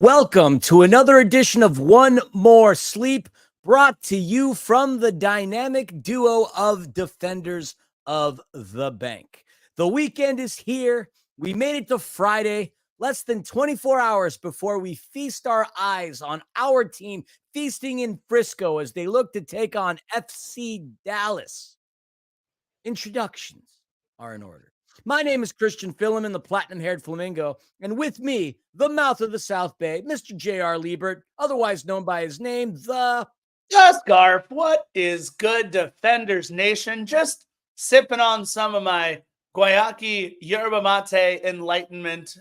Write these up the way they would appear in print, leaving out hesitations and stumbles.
Welcome to another edition of One More Sleep, brought to you from the dynamic duo of defenders of the bank. The weekend is here. We made it to Friday, less than 24 hours before we feast our eyes on our team feasting in Frisco as they look to take on FC Dallas. Introductions are in order. My name is Christian Philemon, the platinum-haired flamingo, and with me, the mouth of the South Bay, Mr. J.R. Liebert, otherwise known by his name, the Scarf. What is good, Defenders Nation? Just sipping on some of my Guayaki yerba mate enlightenment.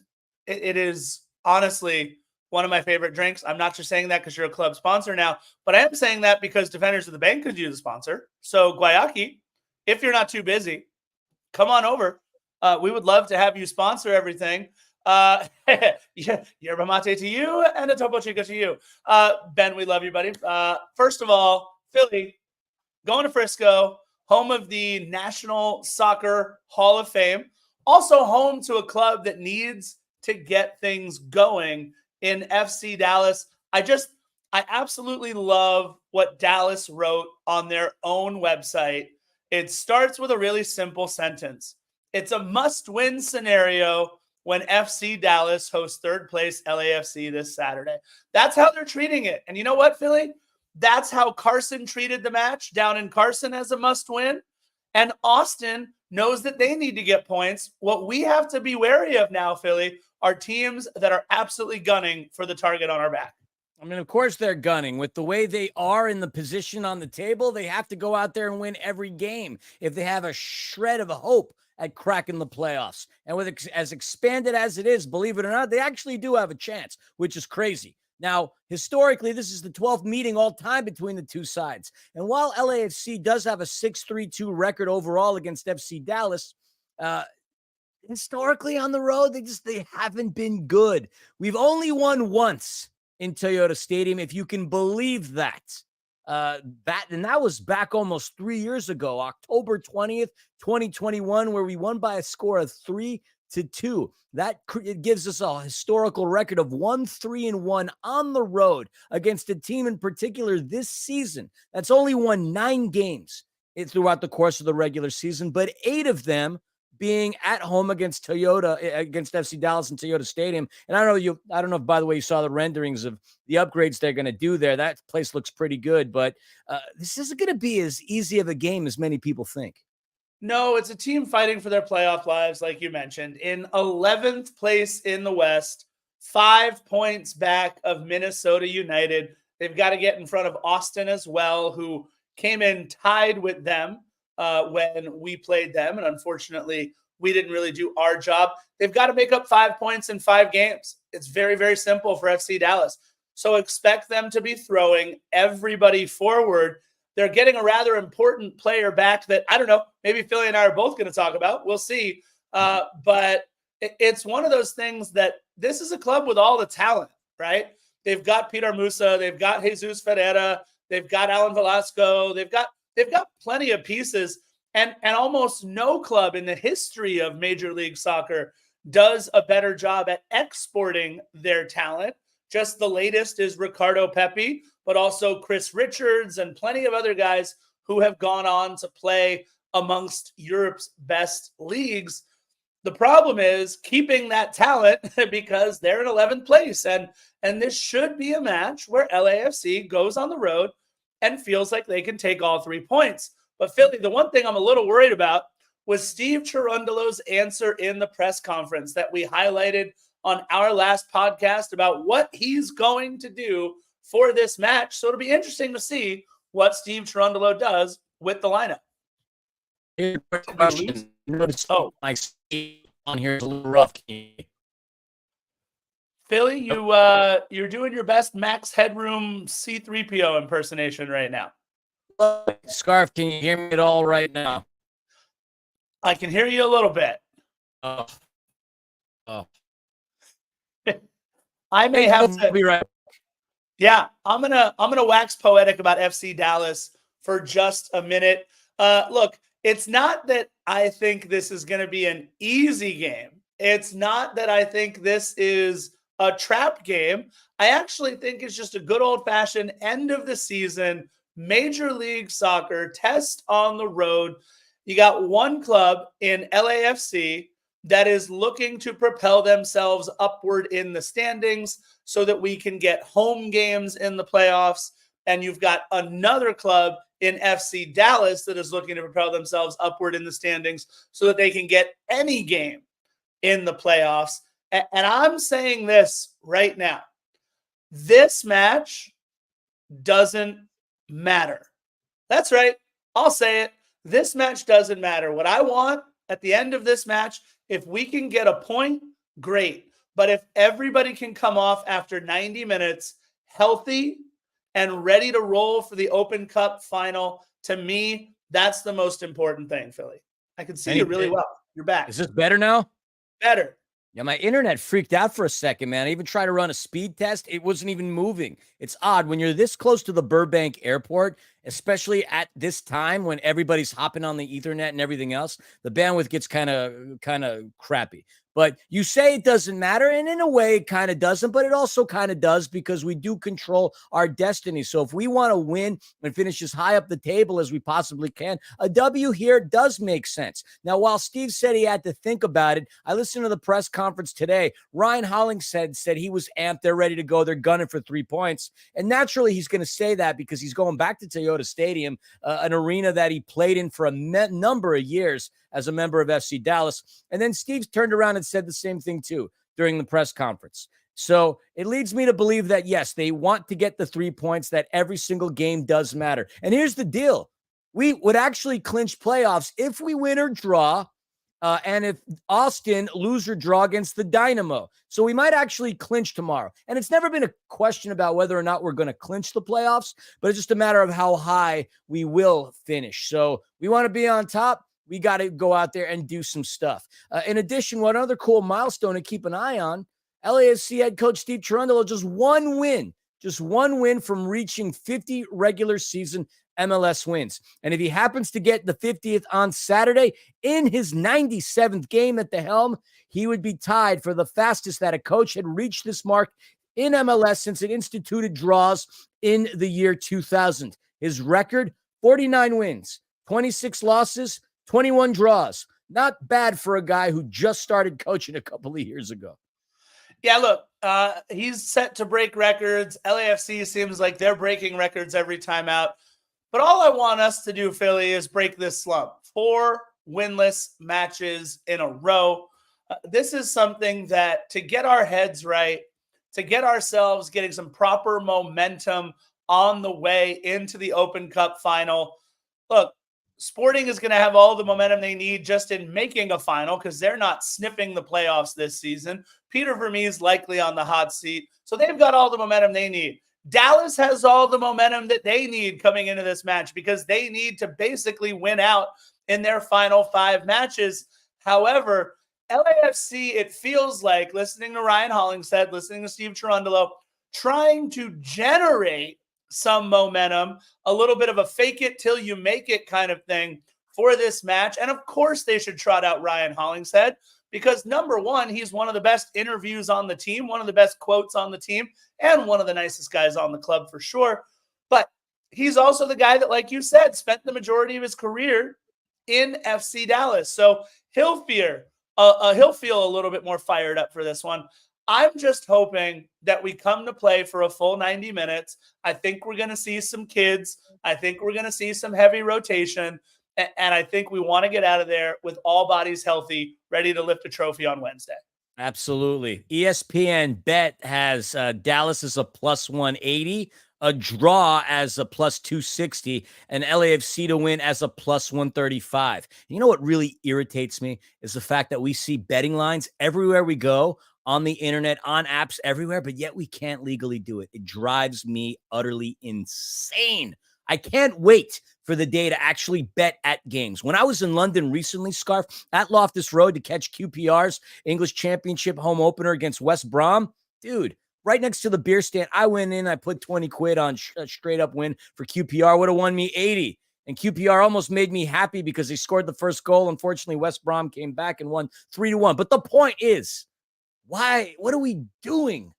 It is honestly one of my favorite drinks. I'm not just saying that because you're a club sponsor now, but I am saying that because Defenders of the Bank could use a sponsor. So Guayaki, if you're not too busy, come on over. We would love to have you sponsor everything. Yerba mate to you and a Topo Chico to you. Ben, we love you, buddy. First of all, Philly, going to Frisco, home of the National Soccer Hall of Fame, also home to a club that needs to get things going in FC Dallas. I absolutely love what Dallas wrote on their own website. It starts with a really simple sentence. It's a must-win scenario when FC Dallas hosts third place LAFC this Saturday. That's how they're treating it. And you know what, Philly? That's how Carson treated the match down in Carson as a must-win. And Austin knows that they need to get points. What we have to be wary of now, Philly, are teams that are absolutely gunning for the target on our back. I mean, of course they're gunning. With the way they are in the position on the table, they have to go out there and win every game if they have a shred of hope at cracking the playoffs. And with as expanded as it is, believe it or not, they actually do have a chance, which is crazy. Now, historically, this is the 12th meeting all time between the two sides. And while LAFC does have a 6-3-2 record overall against FC Dallas, historically on the road, they haven't been good. We've only won once in Toyota Stadium, if you can believe that. That was back almost 3 years ago, October 20th, 2021, where we won by a score of 3-2. That it gives us a historical record of 1-3-1 on the road against a team in particular this season that's only won 9 games throughout the course of the regular season, but 8 of them being at home against FC Dallas and Toyota Stadium. And I don't know if, by the way, you saw the renderings of the upgrades they're going to do there. That place looks pretty good, but this isn't going to be as easy of a game as many people think. No, it's a team fighting for their playoff lives, like you mentioned, in 11th place in the West, 5 points back of Minnesota United. They've got to get in front of Austin as well, who came in tied with them when we played them. And unfortunately, we didn't really do our job. They've got to make up 5 points in 5 games. It's very, very simple for FC Dallas. So expect them to be throwing everybody forward. They're getting a rather important player back that, I don't know, maybe Philly and I are both going to talk about. We'll see. But it's one of those things that this is a club with all the talent, right? They've got Peter Musa. They've got Jesus Ferreira. They've got Alan Velasco. They've got plenty of pieces, and almost no club in the history of Major League Soccer does a better job at exporting their talent. Just the latest is Ricardo Pepi, but also Chris Richards and plenty of other guys who have gone on to play amongst Europe's best leagues. The problem is keeping that talent because they're in 11th place, and this should be a match where LAFC goes on the road and feels like they can take all 3 points. But Philly, the one thing I'm a little worried about was Steve Cherundolo's answer in the press conference that we highlighted on our last podcast about what he's going to do for this match. So it'll be interesting to see what Steve Cherundolo does with the lineup. Here's a question. Notice my on here is a little rough. Philly, you're doing your best Max Headroom C-3PO impersonation right now. Scarf, can you hear me at all right now? I can hear you a little bit. Oh. I may have to be right. Yeah, I'm gonna wax poetic about FC Dallas for just a minute. Look, it's not that I think this is going to be an easy game. It's not that I think this is a trap game. I actually think it's just a good old-fashioned end of the season Major League Soccer test on the road. You got one club in LAFC that is looking to propel themselves upward in the standings so that we can get home games in the playoffs. And you've got another club in FC Dallas that is looking to propel themselves upward in the standings so that they can get any game in the playoffs. And I'm saying this right now. This match doesn't matter. That's right. I'll say it. This match doesn't matter. What I want at the end of this match, if we can get a point, great. But if everybody can come off after 90 minutes healthy and ready to roll for the Open Cup final, to me, that's the most important thing, Philly. I can see you really well. You're back. Is this better now? Better. Yeah, my internet freaked out for a second, man. I even tried to run a speed test. It wasn't even moving. It's odd when you're this close to the Burbank airport, especially at this time when everybody's hopping on the Ethernet and everything else, the bandwidth gets kind of crappy. But you say it doesn't matter, and in a way it kind of doesn't, but it also kind of does because we do control our destiny. So if we want to win and finish as high up the table as we possibly can, a W here does make sense. Now, while Steve said he had to think about it, I listened to the press conference today. Ryan Hollingshead said he was amped. They're ready to go. They're gunning for 3 points. And naturally, he's going to say that because he's going back to Toyota Stadium, an arena that he played in for a number of years as a member of FC Dallas. And then Steve turned around and said the same thing too during the press conference. So it leads me to believe that, yes, they want to get the 3 points, that every single game does matter. And here's the deal. We would actually clinch playoffs if we win or draw, and if Austin lose or draw against the Dynamo. So we might actually clinch tomorrow. And it's never been a question about whether or not we're going to clinch the playoffs, but it's just a matter of how high we will finish. So we want to be on top. We got to go out there and do some stuff. In addition, one other cool milestone to keep an eye on, LAFC head coach Steve Cherundolo, just one win from reaching 50 regular season MLS wins. And if he happens to get the 50th on Saturday in his 97th game at the helm, he would be tied for the fastest that a coach had reached this mark in MLS since it instituted draws in the year 2000. His record, 49 wins, 26 losses, 21 draws. Not bad for a guy who just started coaching a couple of years ago. Yeah, look, he's set to break records. LAFC seems like they're breaking records every time out. But all I want us to do, Philly, is break this slump. 4 winless matches in a row. This is something that, to get our heads right, to get ourselves getting some proper momentum on the way into the Open Cup final. Look, Sporting is going to have all the momentum they need just in making a final because they're not sniffing the playoffs this season. Peter Vermees likely on the hot seat. So they've got all the momentum they need. Dallas has all the momentum that they need coming into this match because they need to basically win out in their final 5 matches. However, LAFC, it feels like, listening to Ryan Hollingshead, listening to Steve Cherundolo, trying to generate some momentum, a little bit of a fake it till you make it kind of thing for this match. And of course they should trot out Ryan Hollingshead because, number one, he's one of the best interviews on the team, one of the best quotes on the team, and one of the nicest guys on the club for sure. But he's also the guy that, like you said, spent the majority of his career in FC Dallas. So he'll feel a little bit more fired up for this one. I'm just hoping that we come to play for a full 90 minutes. I think we're going to see some kids. I think we're going to see some heavy rotation. And I think we want to get out of there with all bodies healthy, ready to lift a trophy on Wednesday. Absolutely. ESPN Bet has Dallas as a plus 180, a draw as a plus 260, and LAFC to win as a plus 135. You know what really irritates me is the fact that we see betting lines everywhere we go, on the internet, on apps, everywhere, but yet we can't legally do it. It drives me utterly insane. I can't wait for the day to actually bet at games. When I was in London recently, Scarf, at Loftus Road to catch QPR's English Championship home opener against West Brom, dude, right next to the beer stand, I went in, I put 20 quid on a straight up win for QPR, would have won me 80. And QPR almost made me happy because they scored the first goal. Unfortunately, West Brom came back and won 3-1. But the point is, Why? What are we doing?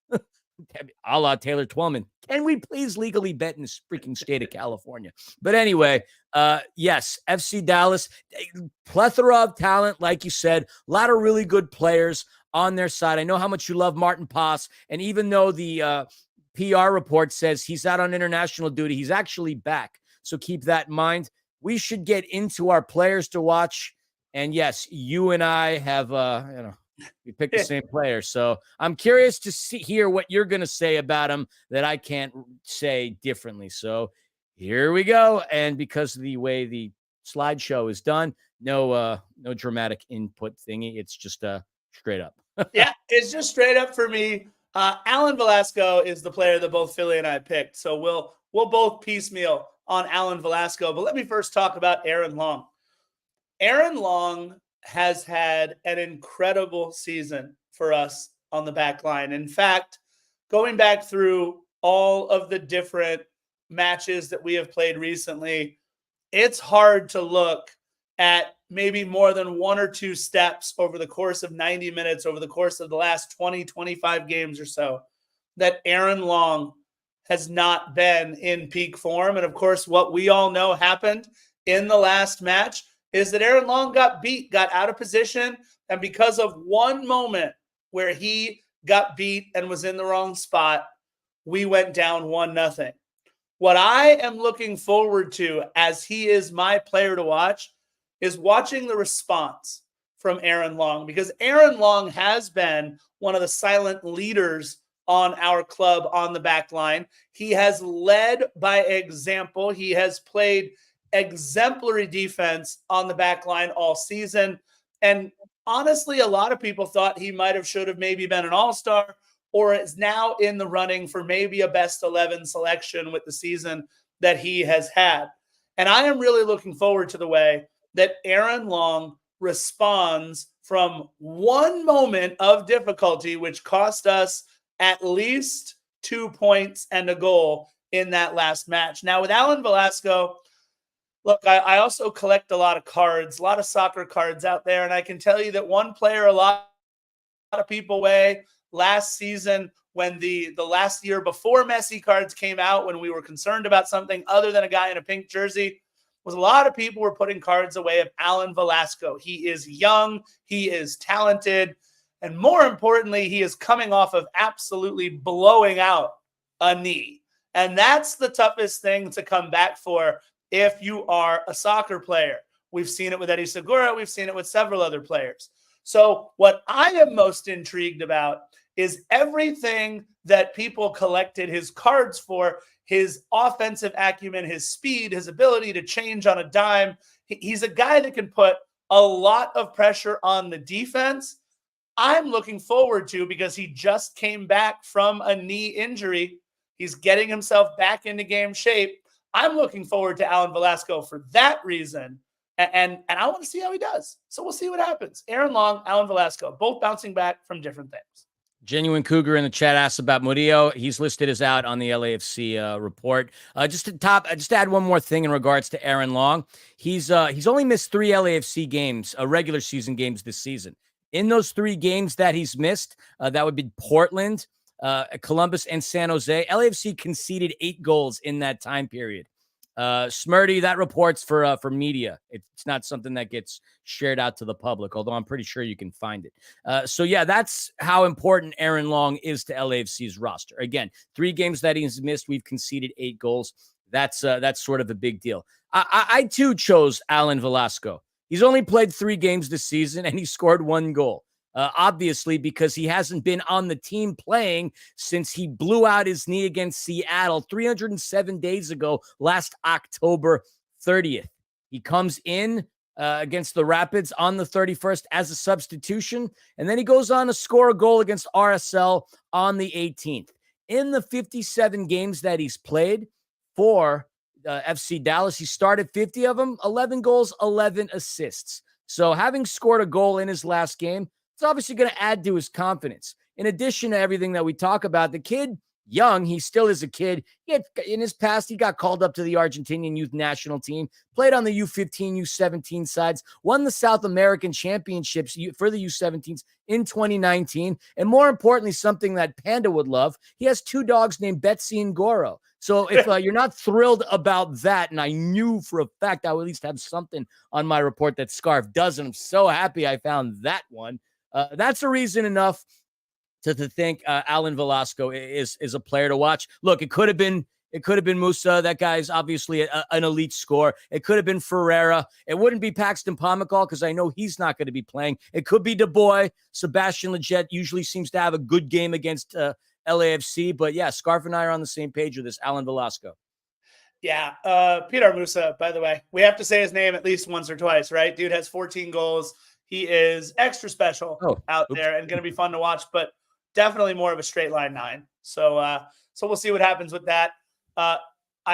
A la Taylor Twellman. Can we please legally bet in this freaking state of California? But anyway, yes, FC Dallas, plethora of talent, like you said, a lot of really good players on their side. I know how much you love Martin Paz, and even though the PR report says he's out on international duty, he's actually back. So keep that in mind. We should get into our players to watch. And yes, you and I have, we picked the same player. So I'm curious to hear what you're going to say about him that I can't say differently. So here we go. And because of the way the slideshow is done, no dramatic input thingy. It's just straight up. Yeah, it's just straight up for me. Alan Velasco is the player that both Philly and I picked. So we'll both piecemeal on Alan Velasco. But let me first talk about Aaron Long. Aaron Long has had an incredible season for us on the back line. In fact, going back through all of the different matches that we have played recently, it's hard to look at maybe more than one or two steps over the course of 90 minutes, over the course of the last 20, 25 games or so, that Aaron Long has not been in peak form. And of course, what we all know happened in the last match is that Aaron Long got beat, got out of position, and because of one moment where he got beat and was in the wrong spot, we went down 1-0. What I am looking forward to, as he is my player to watch, is watching the response from Aaron Long, because Aaron Long has been one of the silent leaders on our club on the back line. He has led by example. He has played exemplary defense on the back line all season. And honestly, a lot of people thought he might have, should have maybe been an all-star, or is now in the running for maybe a best 11 selection with the season that he has had. And I am really looking forward to the way that Aaron Long responds from one moment of difficulty, which cost us at least 2 points and a goal in that last match. Now, with Alan Velasco, look, I also collect a lot of cards, a lot of soccer cards out there, and I can tell you that one player a lot of people away last season, when the last year before Messi cards came out, when we were concerned about something other than a guy in a pink jersey, was a lot of people were putting cards away of Alan Velasco. He is young, he is talented, and more importantly, he is coming off of absolutely blowing out a knee. And that's the toughest thing to come back for if you are a soccer player. We've seen it with Eddie Segura. We've seen it with several other players. So what I am most intrigued about is everything that people collected his cards for: his offensive acumen, his speed, his ability to change on a dime. He's a guy that can put a lot of pressure on the defense. I'm looking forward to, because he just came back from a knee injury. He's getting himself back into game shape. I'm looking forward to Alan Velasco for that reason. And I want to see how he does. So we'll see what happens. Aaron Long, Alan Velasco, both bouncing back from different things. Genuine Cougar in the chat asks about Murillo. He's listed as out on the LAFC report. Just to add one more thing in regards to Aaron Long. He's only missed 3 LAFC games, regular season games this season. In those 3 games that he's missed, that would be Portland, Columbus, and San Jose. LAFC conceded 8 goals in that time period. Smirty, that report's for media. It's not something that gets shared out to the public, although I'm pretty sure you can find it. So yeah, that's how important Aaron Long is to LAFC's roster. Again, 3 games that he's missed, we've conceded 8 goals. That's sort of a big deal. I too chose Alan Velasco. He's only played 3 games this season, and he scored 1 goal. Obviously, because he hasn't been on the team playing since he blew out his knee against Seattle 307 days ago, last October 30th. He comes in against the Rapids on the 31st as a substitution, and then he goes on to score a goal against RSL on the 18th. In the 57 games that he's played for FC Dallas, he started 50 of them, 11 goals, 11 assists. So having scored a goal in his last game, it's obviously going to add to his confidence. In addition to everything that we talk about, the kid young. He still is a kid. In his past, he got called up to the Argentinian youth national team, played on the U15, U17 sides, won the South American championships for the U17s in 2019. And more importantly, something that Panda would love, he has 2 dogs named Betsy and Goro. So if you're not thrilled about that, and I knew for a fact I would at least have something on my report that Scarf doesn't, I'm so happy I found that one. That's a reason enough to think Alan Velasco is a player to watch. Look, it could have been Musa. That guy's obviously an elite scorer. It could have been Ferreira. It wouldn't be Paxton Pomykal because I know he's not going to be playing. It could be Du Bois. Sebastian Lletget usually seems to have a good game against LAFC. But yeah, Scarf and I are on the same page with this. Alan Velasco. Yeah, Peter Musa, by the way. We have to say his name at least once or twice, right? Dude has 14 goals. He is extra special out there and going to be fun to watch, but definitely more of a straight line 9. So we'll see what happens with that. I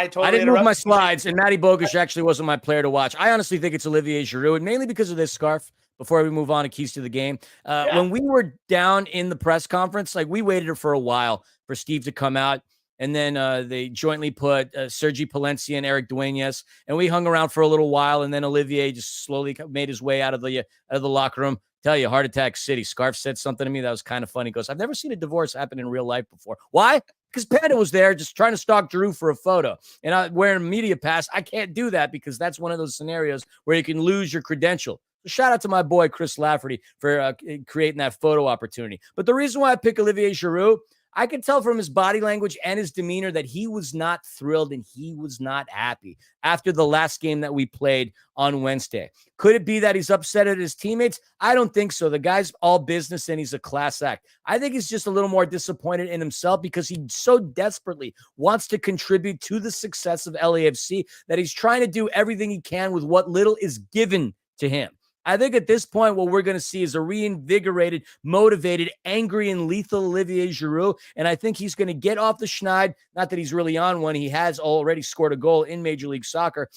didn't move my slides, and Matty Bogusz actually wasn't my player to watch. I honestly think it's Olivier Giroud, and mainly because of this, Scarf. Before we move on to keys to the game, when we were down in the press conference, like we waited for a while for Steve to come out. And then they jointly put Sergi Palencia and Eric Dueñas, and we hung around for a little while. And then Olivier just slowly made his way out of the locker room. Tell you, heart attack city. Scarf said something to me that was kind of funny. He goes, "I've never seen a divorce happen in real life before." Why? Because Panda was there just trying to stalk Drew for a photo, and I'm wearing a media pass. I can't do that because that's one of those scenarios where you can lose your credential. So shout out to my boy Chris Lafferty for creating that photo opportunity. But the reason why I pick Olivier Giroud, I could tell from his body language and his demeanor that he was not thrilled and he was not happy after the last game that we played on Wednesday. Could it be that he's upset at his teammates? I don't think so. The guy's all business and he's a class act. I think he's just a little more disappointed in himself because he so desperately wants to contribute to the success of LAFC that he's trying to do everything he can with what little is given to him. I think at this point, what we're going to see is a reinvigorated, motivated, angry, and lethal Olivier Giroud. And I think he's going to get off the schneid. Not that he's really on one. He has already scored a goal in Major League Soccer.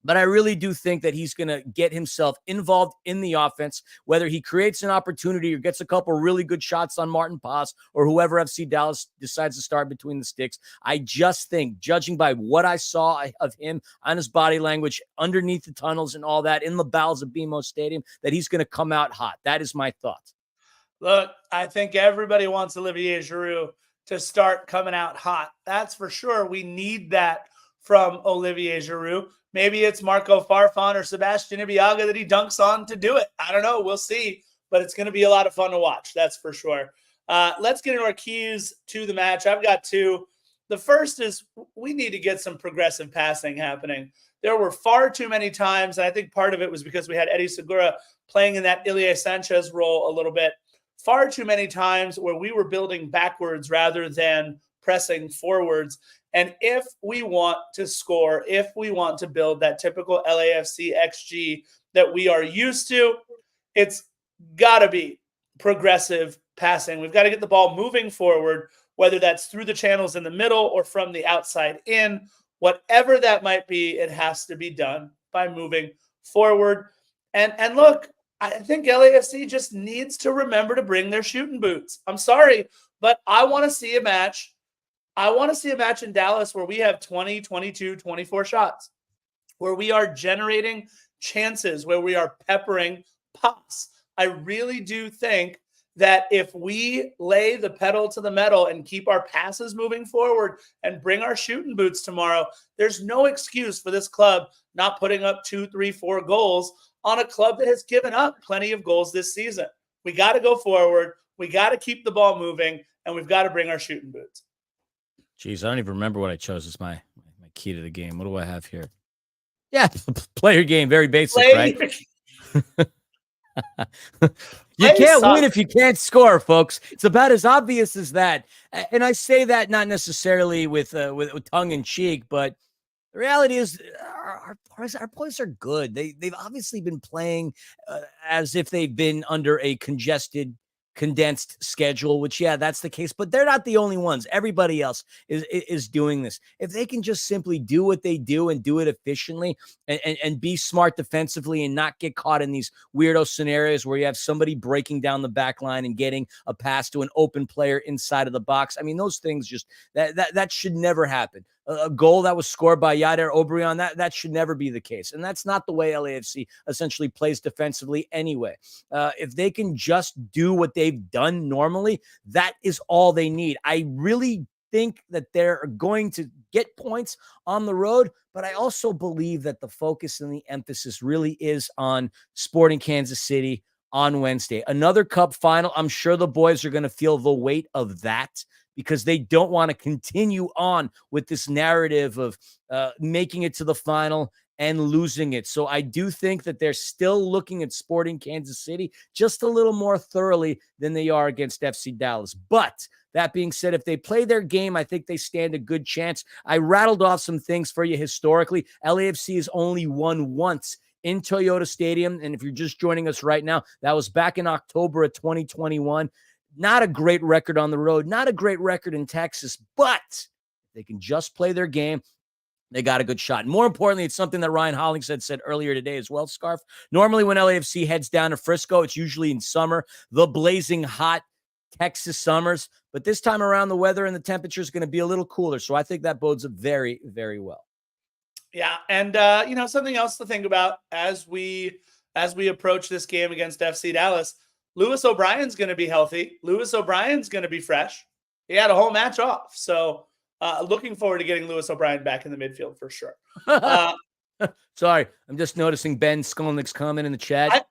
But I really do think that he's going to get himself involved in the offense, whether he creates an opportunity or gets a couple really good shots on Martin Paz or whoever FC Dallas decides to start between the sticks. I just think, judging by what I saw of him on his body language underneath the tunnels and all that in the bowels of BMO Stadium, that he's going to come out hot. That is my thought. Look, I think everybody wants Olivier Giroud to start coming out hot. That's for sure. We need that from Olivier Giroud. Maybe it's Marco Farfan or Sebastian Ibeagha that he dunks on to do it. I don't know. We'll see. But it's going to be a lot of fun to watch. That's for sure. Let's get into our keys to the match. I've got 2. The first is we need to get some progressive passing happening. There were far too many times, and I think part of it was because we had Eddie Segura playing in that Ilie Sanchez role a little bit. Far too many times where we were building backwards rather than pressing forwards. And if we want to score, if we want to build that typical LAFC XG that we are used to, it's got to be progressive passing. We've got to get the ball moving forward, whether that's through the channels in the middle or from the outside in. Whatever that might be, it has to be done by moving forward. And look, I think LAFC just needs to remember to bring their shooting boots. I'm sorry, but I want to see a match. I want to see a match in Dallas where we have 20, 22, 24 shots, where we are generating chances, where we are peppering pops. I really do think that if we lay the pedal to the metal and keep our passes moving forward and bring our shooting boots tomorrow, there's no excuse for this club not putting up 2, 3, 4 goals on a club that has given up plenty of goals this season. We got to go forward. We got to keep the ball moving, and we've got to bring our shooting boots. Jeez, I don't even remember what I chose as my key to the game. What do I have here? Yeah, play your game. Very basic, right? You can't win if you can't score, folks. It's about as obvious as that. And I say that not necessarily with tongue in cheek, but the reality is our boys are good. They've obviously been playing as if they've been under a congested condensed schedule, which, yeah, that's the case, but they're not the only ones. Everybody else is doing this. If they can just simply do what they do and do it efficiently and be smart defensively and not get caught in these weirdo scenarios where you have somebody breaking down the back line and getting a pass to an open player inside of the box. I mean, those things just that should never happen. A goal that was scored by Yadier Obrian, that should never be the case. And that's not the way LAFC essentially plays defensively anyway. If they can just do what they've done normally, that is all they need. I really think that they're going to get points on the road, but I also believe that the focus and the emphasis really is on Sporting Kansas City on Wednesday. Another cup final. I'm sure the boys are going to feel the weight of that, because they don't want to continue on with this narrative of making it to the final and losing it. So I do think that they're still looking at Sporting Kansas City just a little more thoroughly than they are against FC Dallas. But that being said, if they play their game, I think they stand a good chance. I rattled off some things for you historically. LAFC has only won once in Toyota Stadium. And if you're just joining us right now, that was back in October of 2021. Not a great record on the road, not a great record in Texas, but if they can just play their game, they got a good shot. And more importantly, it's something that Ryan Hollingshead said earlier today as well, Scarf. Normally when LAFC heads down to Frisco, it's usually in summer, the blazing hot Texas summers. But this time around, the weather and the temperature is going to be a little cooler. So I think that bodes very, very well. Yeah, and something else to think about as we approach this game against FC Dallas. Lewis O'Brien's going to be healthy. Lewis O'Brien's going to be fresh. He had a whole match off. So looking forward to getting Lewis O'Brien back in the midfield for sure. Sorry, I'm just noticing Ben Skolnick's comment in the chat.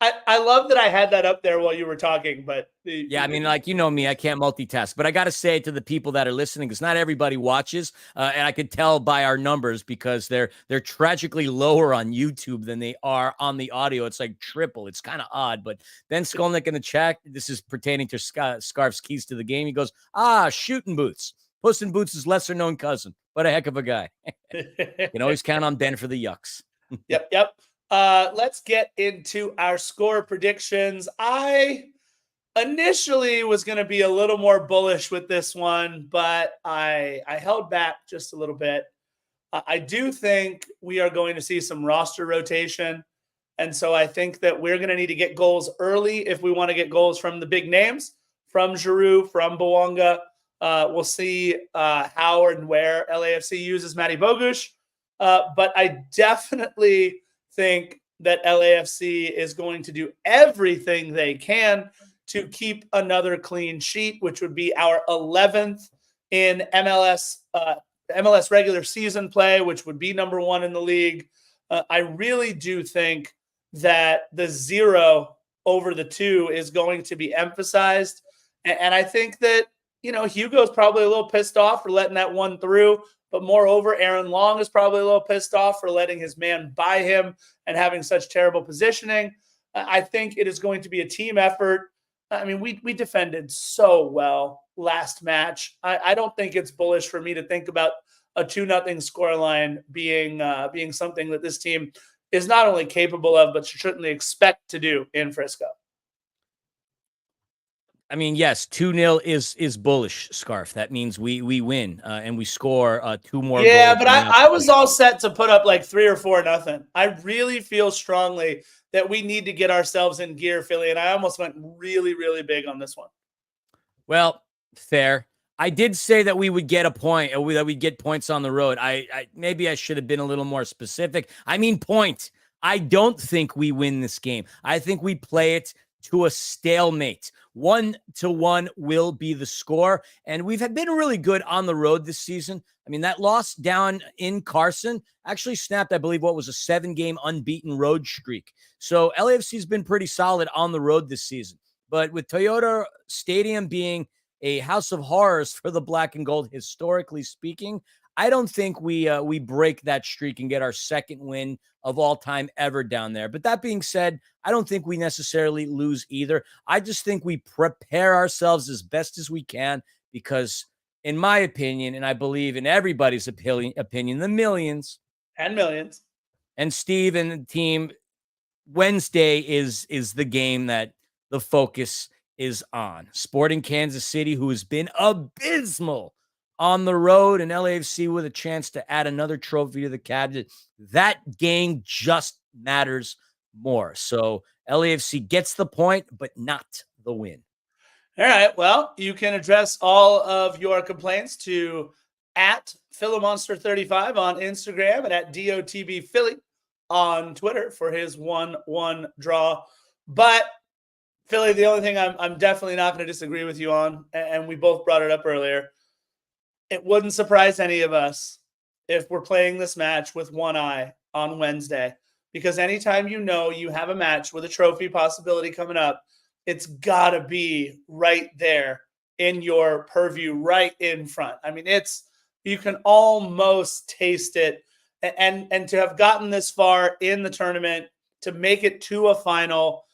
I love that I had that up there while you were talking, but yeah, I mean, like, you know me, I can't multitask, but I got to say to the people that are listening, because not everybody watches, and I could tell by our numbers because they're tragically lower on YouTube than they are on the audio. It's like triple. It's kind of odd, but Ben Skolnick in the chat, this is pertaining to Scarf's keys to the game. He goes, shooting boots. Puss in Boots' lesser known cousin, but a heck of a guy. You can always count on Ben for the yucks. Yep. Let's get into our score predictions. I initially was going to be a little more bullish with this one, but I held back just a little bit. I do think we are going to see some roster rotation. And so I think that we're going to need to get goals early if we want to get goals from the big names, from Giroud, from Bouanga. We'll see how and where LAFC uses Matty Bogusz. But I definitely think that LAFC is going to do everything they can to keep another clean sheet, which would be our 11th in MLS regular season play, which would be number 1 in the league. I really do think that the 0 over the 2 is going to be emphasized. And I think that, Hugo's probably a little pissed off for letting that one through. But moreover, Aaron Long is probably a little pissed off for letting his man by him and having such terrible positioning. I think it is going to be a team effort. I mean, we defended so well last match. I don't think it's bullish for me to think about a 2-0 scoreline being something that this team is not only capable of, but should certainly expect to do in Frisco. I mean, yes, 2-0 is bullish, Scarf. That means we win and we score 2 more goals. Yeah, but I was all set to put up like 3 or 4-0. I really feel strongly that we need to get ourselves in gear, Philly, and I almost went really, really big on this one. Well, fair. I did say that we would get a point, or that we'd get points on the road. Maybe I should have been a little more specific. I mean, point. I don't think we win this game. I think we play it to a stalemate. 1-1 will be the score. And we've been really good on the road this season. I mean, that loss down in Carson actually snapped, I believe, what was a 7-game unbeaten road streak. So LAFC has been pretty solid on the road this season. But with Toyota Stadium being a house of horrors for the black and gold, historically speaking, I don't think we break that streak and get our second win of all time ever down there. But that being said, I don't think we necessarily lose either. I just think we prepare ourselves as best as we can because, in my opinion, and I believe in everybody's opinion, the millions and Steve and the team, Wednesday is the game that the focus is on. Sporting Kansas City, who has been abysmal on the road, and LAFC with a chance to add another trophy to the cabinet. That game just matters more. So LAFC gets the point, but not the win. All right. Well, you can address all of your complaints to at PhiloMonster35 on Instagram and at DOTBPhilly on Twitter for his 1-1 draw. But Philly, the only thing I'm definitely not going to disagree with you on, and we both brought it up earlier, it wouldn't surprise any of us if we're playing this match with one eye on Wednesday, because anytime you have a match with a trophy possibility coming up, it's got to be right there in your purview, right in front. I mean, you can almost taste it. And to have gotten this far in the tournament, to make it to a final,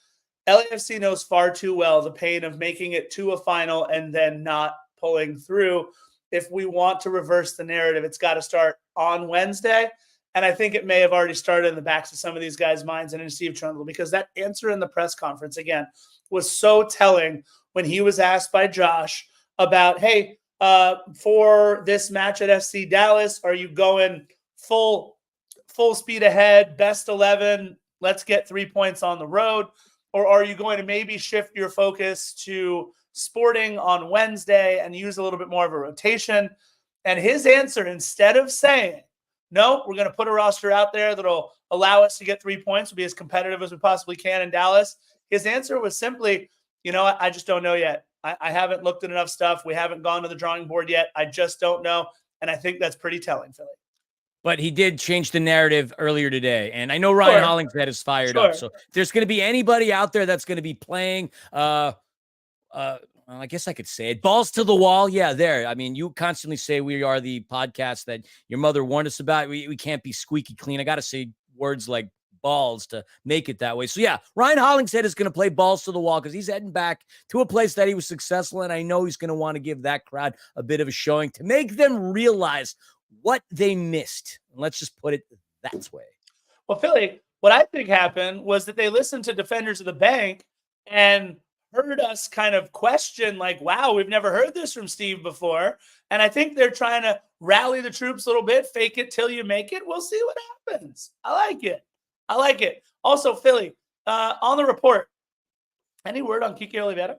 LAFC knows far too well the pain of making it to a final and then not pulling through. If we want to reverse the narrative, it's got to start on Wednesday. And I think it may have already started in the backs of some of these guys' minds and in Steve Trundle, because that answer in the press conference, again, was so telling when he was asked by Josh about, hey, for this match at FC Dallas, are you going full speed ahead, best 11, let's get 3 points on the road? Or are you going to maybe shift your focus to Sporting on Wednesday and use a little bit more of a rotation? And his answer, instead of saying, no, we're going to put a roster out there that'll allow us to get 3 points, will be as competitive as we possibly can in Dallas, his answer was simply, I just don't know yet. I haven't looked at enough stuff. We haven't gone to the drawing board yet. I just don't know. And I think that's pretty telling, Philly. But he did change the narrative earlier today. And I know Ryan Hollingshead is fired up. So if there's going to be anybody out there that's going to be playing, well, I guess I could say it, balls to the wall. Yeah, there. I mean, you constantly say we are the podcast that your mother warned us about. We can't be squeaky clean. I got to say words like balls to make it that way. So yeah, Ryan Hollingshead is going to play balls to the wall because he's heading back to a place that he was successful in. I know he's going to want to give that crowd a bit of a showing to make them realize what they missed. Let's just put it that way. Well, Philly, what I think happened was that they listened to Defenders of the Bank and heard us kind of question, like, wow, we've never heard this from Steve before. And I think they're trying to rally the troops a little bit, fake it till you make it. We'll see what happens. I like it. Also, Philly, on the report, any word on Kike Oliveira?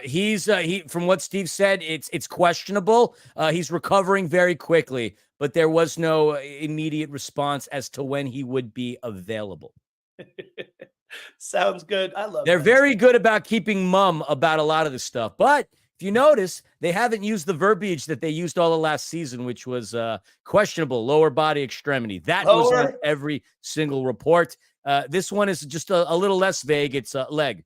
He's from what Steve said, it's questionable. He's recovering very quickly, but there was no immediate response as to when he would be available. Sounds good. I love. They're very good about keeping mum about a lot of this stuff, but if you notice, they haven't used the verbiage that they used all of last season, which was questionable lower body extremity. That was on every single report. This one is just a little less vague. It's a leg.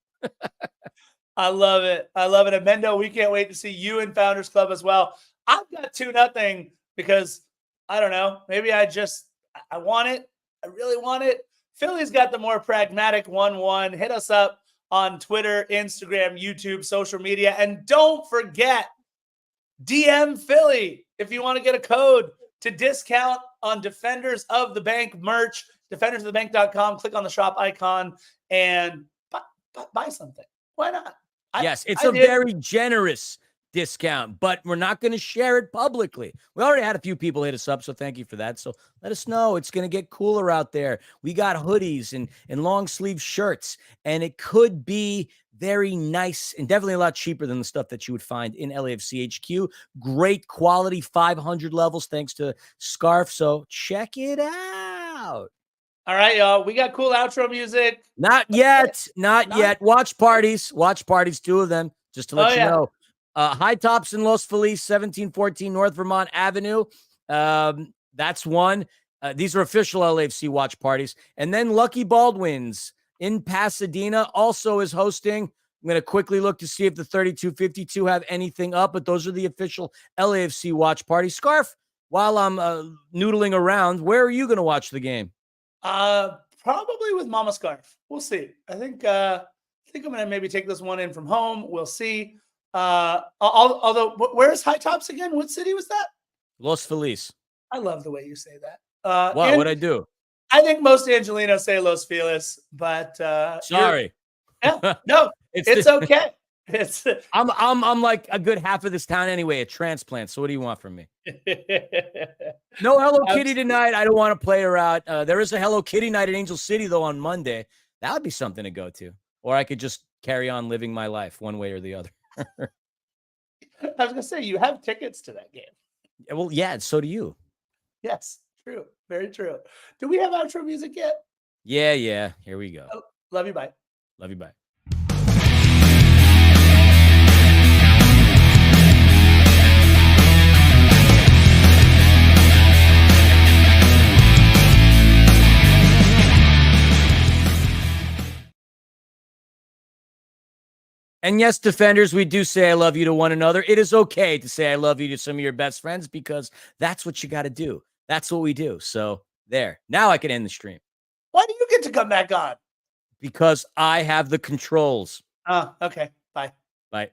I love it. And Mendo, we can't wait to see you in Founders Club as well. I've got 2-0 because I don't know. Maybe I want it. I really want it. Philly's got the more pragmatic 1-1. Hit us up on Twitter, Instagram, YouTube, social media. And don't forget, DM Philly if you want to get a code to discount on Defenders of the Bank merch, defendersofthebank.com. Click on the shop icon and buy something. Why not? Yes, it's a very generous discount, but we're not going to share it publicly. We already had a few people hit us up, so thank you for that. So let us know. It's going to get cooler out there. We got hoodies and long sleeve shirts, and it could be very nice and definitely a lot cheaper than the stuff that you would find in LAFC HQ. Great quality, 500 levels, thanks to Scarf. So check it out. All right, y'all. We got cool outro music. Not yet. Watch parties, 2 of them, just to let you know. High Tops in Los Feliz, 1714 North Vermont Avenue. That's one. These are official LAFC watch parties. And then Lucky Baldwin's in Pasadena also is hosting. I'm going to quickly look to see if the 3252 have anything up, but those are the official LAFC watch parties. Scarf, while I'm noodling around, where are you going to watch the game? Probably with Mama Scarf. We'll see. I think I'm gonna maybe take this one in from home. We'll see. Although, where's High Tops again? What city was that? Los Feliz. I love the way you say that. What'd I do? I think most Angelinos say Los Feliz, but sorry. No, it's okay. It's I'm like a good half of this town anyway, a transplant. So what do you want from me? No Hello Kitty tonight. I don't want to play her out. There is a Hello Kitty night at Angel City, though, on Monday. That would be something to go to. Or I could just carry on living my life one way or the other. I was going to say, you have tickets to that game. Well, yeah, so do you. Yes, true. Very true. Do we have outro music yet? Yeah. Here we go. Oh, love you. Bye. Love you. Bye. And yes, defenders, we do say I love you to one another. It is okay to say I love you to some of your best friends because that's what you got to do. That's what we do. So there. Now I can end the stream. Why do you get to come back on? Because I have the controls. Oh, okay. Bye. Bye.